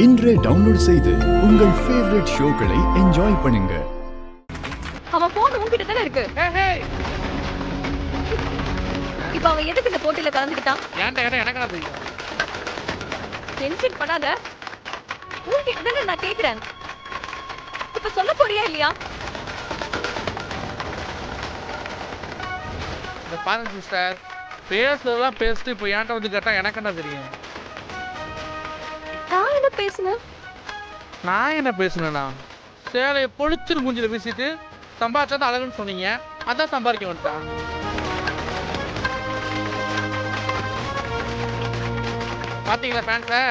இன்றே டவுன்லோட் செய்து உங்கள் ஃபேவரட் ஷோக்களை என்ஜாய் பண்ணுங்க. அவன் போன் உன்கிட்ட தானே இருக்கு. இப்ப அவன் எதுக்கு இந்த போட்டியில கலந்துக்கிட்டான்? எனக்கு தெரியும். டென்ஷன் பண்ணாத. உன்கிட்ட தானே நான் கேக்குறேன். இப்ப சொல்ல போறியா இல்லையா? இந்த பாருங்க சிஸ்டர், பேசுறதெல்லாம் பேசிட்டு இப்போ ஏன்ட்ட வந்து கேட்டா எனக்கு என்ன தெரியும்? நான் என்ன பேசுனேன்னா, சேலையை பொழிச்சுன்னு மூஞ்சில வீசிட்டு சம்பாதிச்சா அழகுன்னு சொன்னீங்க, அதான் சம்பாதிக்க வந்துட்டான். பாத்தீங்களா ஃபேன்ஸை?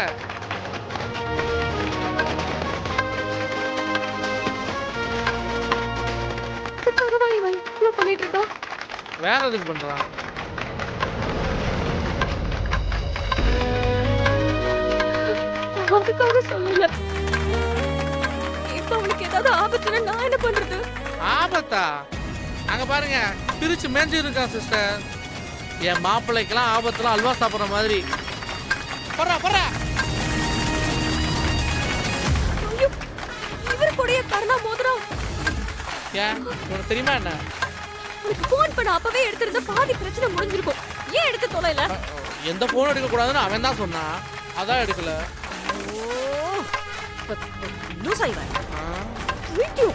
வேற எதுக்கு பண்றான்? அதுக்காக சொல்லல. இப்ப அவனுக்கு ஏதாவது ஆபத்துனா நான் என்ன பண்றது? ஆபத்தா? அங்க பாருங்க, பிரிச்சு மேஞ்சு இருக்கான் சிஸ்டர். என் மாப்பிள்ளைக்கெல்லாம் ஆபத்துலாம் அல்வா சாப்பிட்ற மாதிரி. போறா இவர் கூடயே கருணா மோதிரம். ஏன் உனக்கு தெரியுமா என்ன? உனக்கு போன் பண்ண அப்பவே எடுத்திருந்தா பாதி பிரச்சனை முடிஞ்சிருக்கும். ஏன் எடுத்து தொலைல? எந்த போன் எடுக்க கூடாதுன்னு அவன் தான் சொன்னான், அதான் எடுக்கல. லூஸ் ஆயிவா. வீடியோ